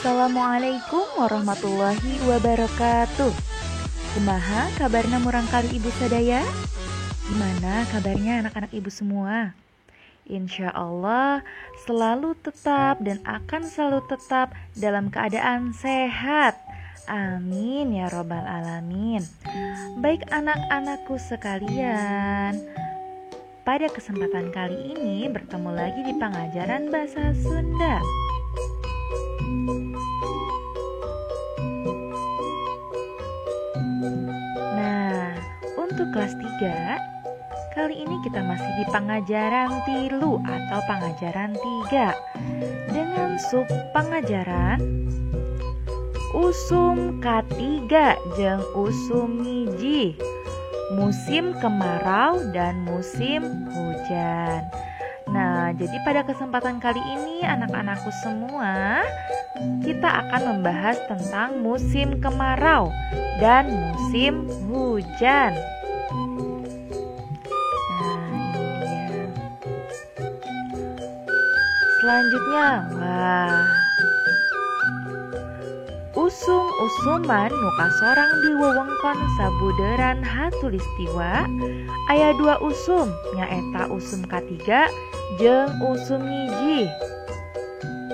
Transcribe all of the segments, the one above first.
Assalamualaikum warahmatullahi wabarakatuh. Kumaha kabarna murang kali ibu sadaya? Gimana kabarnya anak-anak ibu semua? Insya Allah selalu tetap dan akan selalu tetap dalam keadaan sehat. Amin ya robbal alamin. Baik anak-anakku sekalian, pada kesempatan kali ini bertemu lagi di pengajaran bahasa Sunda. Nah, untuk kelas 3, kali ini kita masih di pengajaran tilu atau pengajaran 3 dengan sub pengajaran usum katiga jeung usum ngiji, musim kemarau dan musim hujan. Nah, jadi pada kesempatan kali ini anak-anakku semua, kita akan membahas tentang musim kemarau dan musim hujan. Nah, ini dia. Selanjutnya, usum-usuman nuka sorang di wewengkon sabuderan hatulistiwa aya 2 usum, nyaeta usum katiga jeung usum ngiji.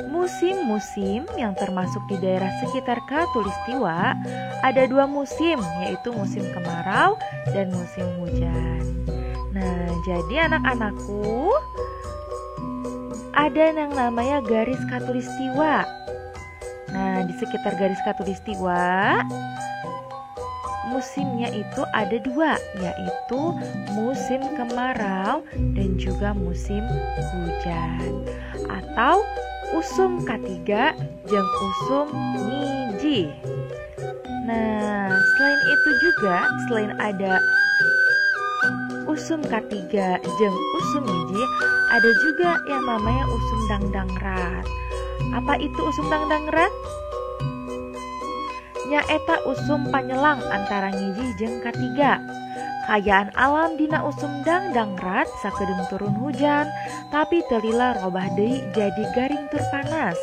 Musim-musim yang termasuk di daerah sekitar Khatulistiwa ada 2 musim, yaitu musim kemarau dan musim hujan. Nah, jadi anak-anakku, ada yang namanya garis Khatulistiwa. Nah, di sekitar garis Khatulistiwa musimnya itu ada 2, yaitu musim kemarau dan juga musim hujan, atau usum katiga jeung usum ngiji. Nah, selain itu juga, selain ada usum katiga jeung usum ngiji, ada juga yang namanya usum dangdangrat. Apa itu usum dangdangrat? Nyaeta usum panyelang antara ngiji jeung katiga. Kayaan alam dina usum dangdangrat sakedeung turun hujan, tapi teu lila robah deui jadi garing tur panas,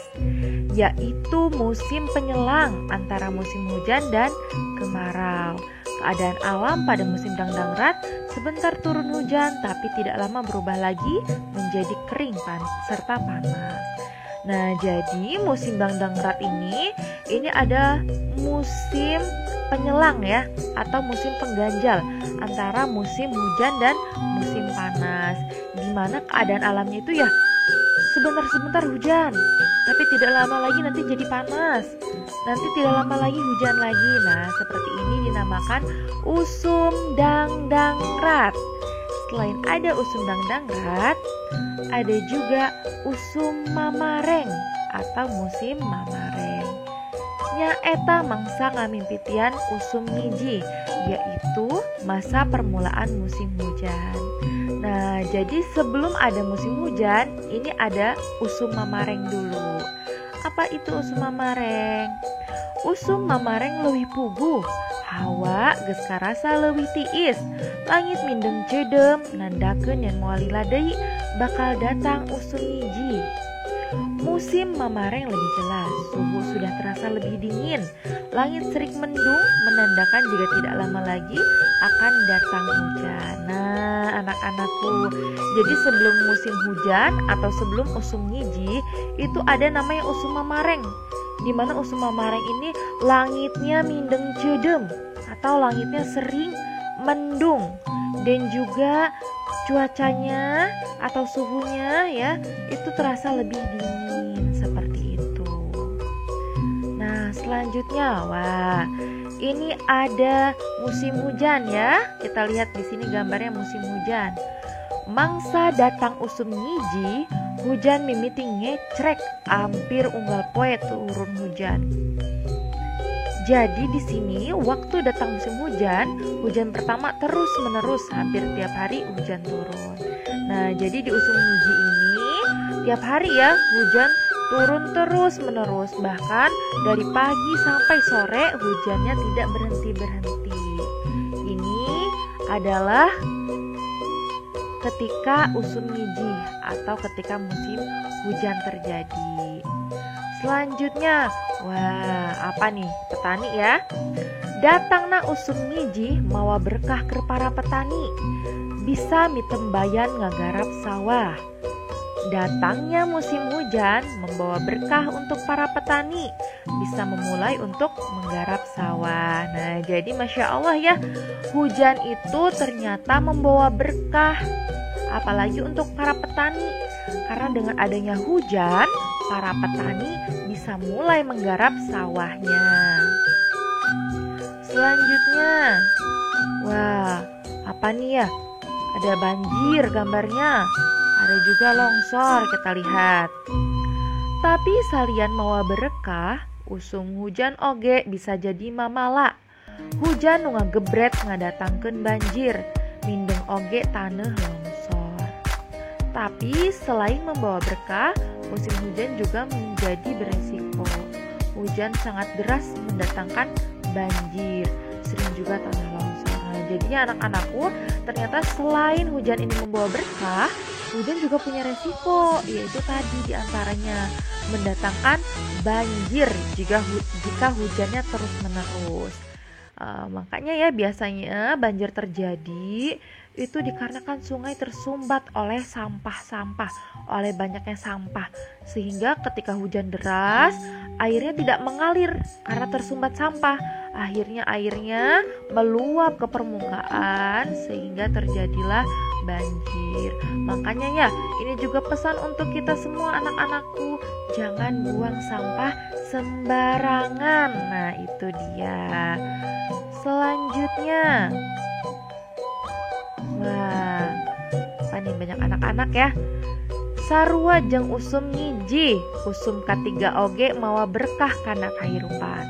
yaitu musim penyelang antara musim hujan dan kemarau. Keadaan alam pada musim dangdangrat sebentar turun hujan, tapi tidak lama berubah lagi menjadi kering serta panas. Nah, jadi musim dangdangrat ini ada musim penyelang ya, atau musim pengganjal antara musim hujan dan musim panas, di mana keadaan alamnya itu ya sebentar-sebentar hujan, tapi tidak lama lagi nanti jadi panas, nanti tidak lama lagi hujan lagi. Nah, seperti ini dinamakan usum dangdangrat. Selain ada usum dangdangrat, ada juga usum mamareng atau musim mamareng. Nyaeta mangsa ngamimpitian usum ngiji, yaitu masa permulaan musim hujan. Nah, jadi sebelum ada musim hujan, ini ada usum mamareng dulu. Apa itu usum mamareng? Usum mamareng leuwih puguh, hawa geus karasa leuwih tiis, langit mindeng cedem, nandakeun yen moal lila deui bakal datang usum ngiji. Musim mamareng lebih jelas, suhu sudah terasa lebih dingin, langit serik mendung, menandakan jika tidak lama lagi akan datang hujan. Nah, anak-anakku, jadi sebelum musim hujan atau sebelum usum ngiji, itu ada namanya usum mamareng, di mana usum mamareng ini langitnya mindeng cedem atau langitnya sering mendung, dan juga cuacanya atau suhunya ya itu terasa lebih dingin seperti itu. Nah, selanjutnya, ini ada musim hujan ya. Kita lihat di sini gambarnya musim hujan. Mangsa datang usum ngiji, hujan mimiti ngecrek, hampir unggal poe turun hujan. Jadi di sini waktu datang musim hujan, hujan pertama terus menerus hampir tiap hari hujan turun. Nah, jadi di usum ngiji ini tiap hari ya hujan turun terus menerus, bahkan dari pagi sampai sore hujannya tidak berhenti-berhenti. Ini adalah ketika usum ngiji atau ketika musim hujan terjadi. Selanjutnya, Wah, apa nih? Petani ya. Datangna usum miji mawa berkah ke para petani. Bisa mitembayan ngagarap sawah. Datangnya musim hujan membawa berkah untuk para petani. Bisa memulai untuk menggarap sawah. Nah, jadi Masya Allah ya, hujan itu ternyata membawa berkah. Apalagi untuk para petani. Karena dengan adanya hujan, para petani bisa mulai menggarap sawahnya. Selanjutnya, wah, apa nih ya? Ada banjir gambarnya. Ada juga longsor, kita lihat. Tapi salian mawa berkah, usum hujan oge bisa jadi mamala. Hujan nu ngagebret ngadatangkeun banjir, mindeng oge taneuh longsor. Tapi selain membawa berkah, musim hujan juga menjadi beresiko. Hujan sangat deras mendatangkan banjir, sering juga tanah longsor. Nah, jadinya anak-anakku, ternyata selain hujan ini membawa berkah, hujan juga punya resiko, yaitu tadi diantaranya mendatangkan banjir jika hujannya terus-menerus. Makanya ya biasanya banjir terjadi itu dikarenakan sungai tersumbat oleh sampah-sampah, oleh banyaknya sampah, sehingga ketika hujan deras airnya tidak mengalir karena tersumbat sampah. Akhirnya airnya meluap ke permukaan sehingga terjadilah banjir. Makanya ya, ini juga pesan untuk kita semua anak-anakku, jangan buang sampah sembarangan. Nah, itu dia. Selanjutnya, wah, apa nih, banyak anak-anak ya. Sarua jeung usum ngiji, usum katiga oge mawa berkah kana kahirupan.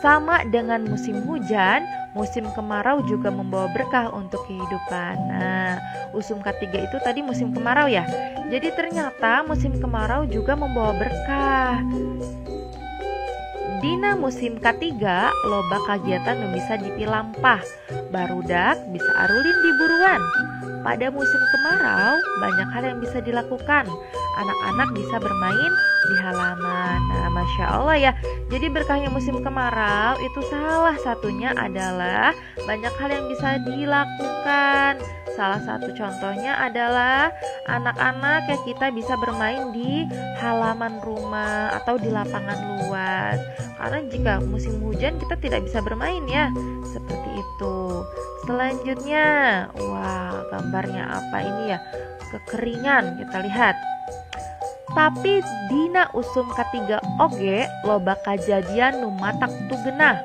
Sama dengan musim hujan, musim kemarau juga membawa berkah untuk kehidupan. Nah, usum ketiga itu tadi musim kemarau ya. Jadi ternyata musim kemarau juga membawa berkah. Dina musim ketiga, loba kagiatan nu bisa dipilampah. Barudak bisa arulin di buruan. Pada musim kemarau, banyak hal yang bisa dilakukan. Anak-anak bisa bermain di halaman. Nah, Masya Allah ya. Jadi berkahnya musim kemarau itu salah satunya adalah banyak hal yang bisa dilakukan. Salah satu contohnya adalah anak-anak ya, kita bisa bermain di halaman rumah atau di lapangan luas. Karena jika musim hujan kita tidak bisa bermain ya, seperti itu. Selanjutnya, wah, gambarnya apa ini ya? Kekeringan, kita lihat. Tapi dina usum katiga oge loba kajadian nu matak tugenah,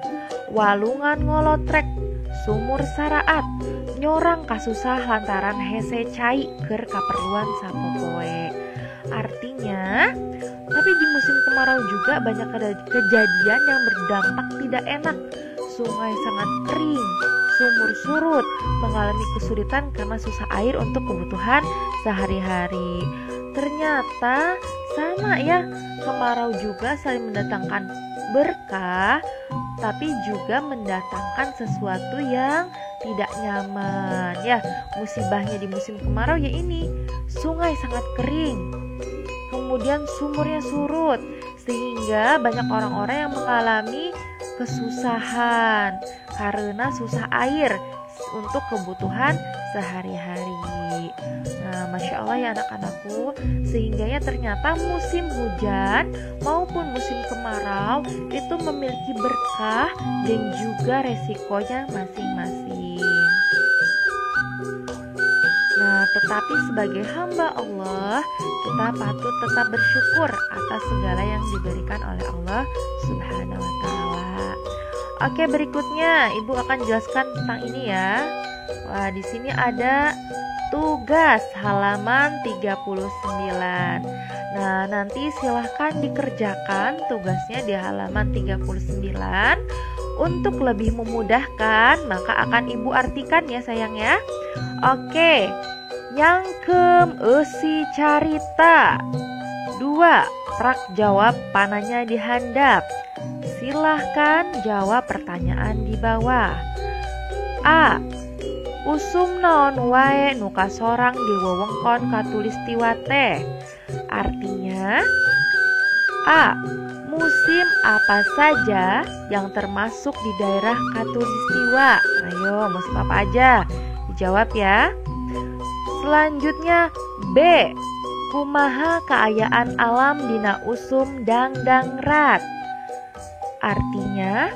walungan ngolotrek, sumur saraat, nyorang kasusah lantaran hese cai keur kaperluan sapopoe. Artinya, tapi di musim kemarau juga banyak kejadian yang berdampak tidak enak. Sungai sangat kering, sumur surut, mengalami kesulitan karena susah air untuk kebutuhan sehari-hari. Ternyata sama ya, kemarau juga saling mendatangkan berkah, tapi juga mendatangkan sesuatu yang tidak nyaman. Ya, musibahnya di musim kemarau ya ini, sungai sangat kering, kemudian sumurnya surut, sehingga banyak orang-orang yang mengalami kesusahan karena susah air untuk kebutuhan sehari-hari. Nah, Masya Allah ya anak-anakku, sehingga ya ternyata musim hujan maupun musim kemarau itu memiliki berkah dan juga resikonya masing-masing. Nah, tetapi sebagai hamba Allah, kita patut tetap bersyukur atas segala yang diberikan oleh Allah Subhanahu wa Ta'ala. Oke, berikutnya Ibu akan jelaskan tentang ini ya. Wah, di sini ada tugas halaman 39. Nah, nanti silahkan dikerjakan tugasnya di halaman 39. Untuk lebih memudahkan, maka akan Ibu artikan ya sayang ya. Oke, nyangkem eusi carita. 2. Prak jawab pananya dihandap. Silahkan jawab pertanyaan di bawah. A. Usum naon wae nu kasorang di wewengkon katulistiwa teh. Artinya, A. Musim apa saja yang termasuk di daerah Khatulistiwa? Ayo, musim apa aja? Dijawab ya. Selanjutnya B. Kumaha kaayaan alam dina usum dangdangrat? Artinya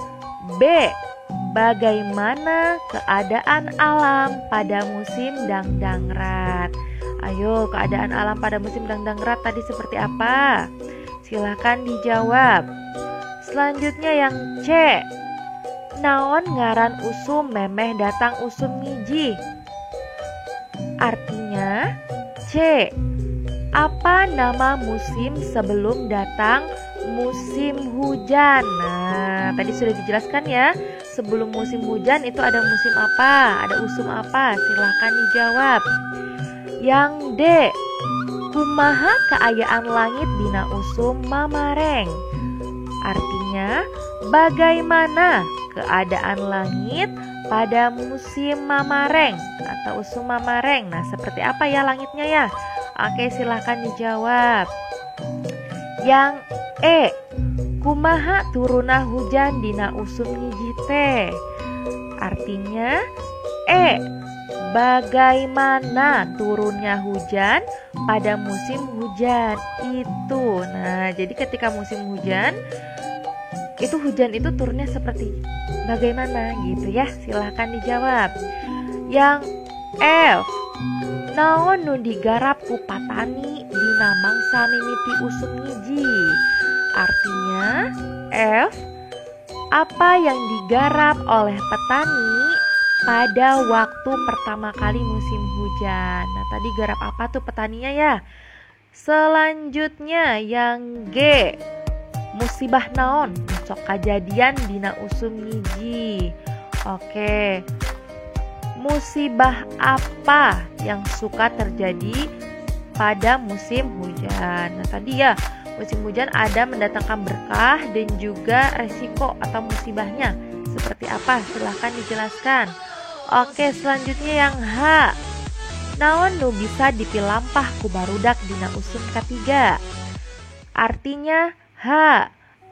B. Bagaimana keadaan alam pada musim dangdangrat? Ayo, keadaan alam pada musim dangdangrat tadi seperti apa? Silahkan dijawab. Selanjutnya yang C. Naon ngaran usum memeh datang usum ngiji? Artinya C. Apa nama musim sebelum datang musim hujan? Nah, tadi sudah dijelaskan ya. Sebelum musim hujan itu ada musim apa? Ada usum apa? Silahkan dijawab. Yang D. Kumaha kaayaan langit dina usum mamareng? Artinya, bagaimana keadaan langit pada musim mamareng atau usum mamareng? Nah, seperti apa ya langitnya ya? Oke, silahkan dijawab. Yang E. Kumaha turuna hujan dina usum ngiji teh? Artinya E. Bagaimana turunnya hujan pada musim hujan itu? Nah, jadi ketika musim hujan itu turunnya seperti bagaimana gitu ya? Silahkan dijawab. Yang F. Naon nu digarap ku patani dina mangsa mimiti usum ngiji? Artinya F. Apa yang digarap oleh petani pada waktu pertama kali musim hujan? Nah, tadi garap apa tuh petaninya ya? Selanjutnya yang G. Musibah naon sok kajadian dina usum ngiji? Oke. Musibah apa yang suka terjadi pada musim hujan? Nah, tadi ya, musim hujan ada mendatangkan berkah dan juga resiko atau musibahnya. Seperti apa? Silahkan dijelaskan. Oke, selanjutnya yang H. Naon nu bisa dipilampah ku barudak dina usum ketiga? Artinya H.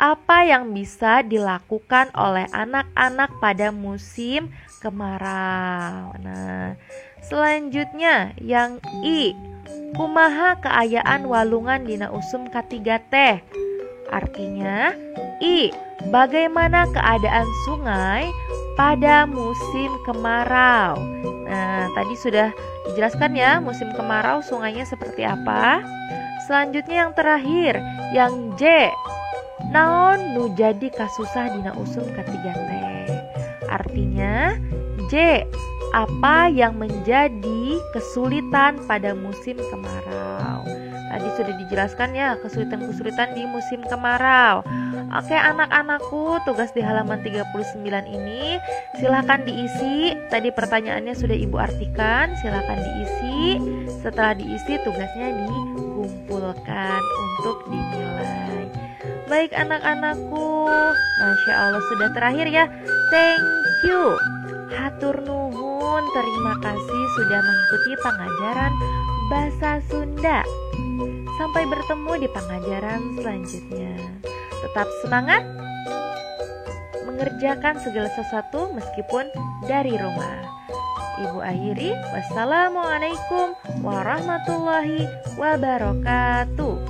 Apa yang bisa dilakukan oleh anak-anak pada musim kemarau? Nah, selanjutnya yang I. Kumaha keayaan walungan dina usum katiga teh? Artinya I. Bagaimana keadaan sungai pada musim kemarau? Nah, tadi sudah dijelaskan ya, musim kemarau sungainya seperti apa. Selanjutnya yang terakhir, yang J. Naon nu jadi kasusah dina usum katiga teh? Artinya J. Apa yang menjadi kesulitan pada musim kemarau? Tadi sudah dijelaskan ya, kesulitan-kesulitan di musim kemarau. Oke anak-anakku, tugas di halaman 39 ini silahkan diisi. Tadi pertanyaannya sudah Ibu artikan, silahkan diisi. Setelah diisi tugasnya dikumpulkan untuk dinilai. Baik anak-anakku, Masya Allah sudah terakhir ya. Thank you. Hatur nuhun, terima kasih sudah mengikuti pengajaran Bahasa Sunda. Sampai bertemu di pengajaran selanjutnya. Tetap semangat mengerjakan segala sesuatu meskipun dari rumah. Ibu akhiri, wassalamualaikum warahmatullahi wabarakatuh.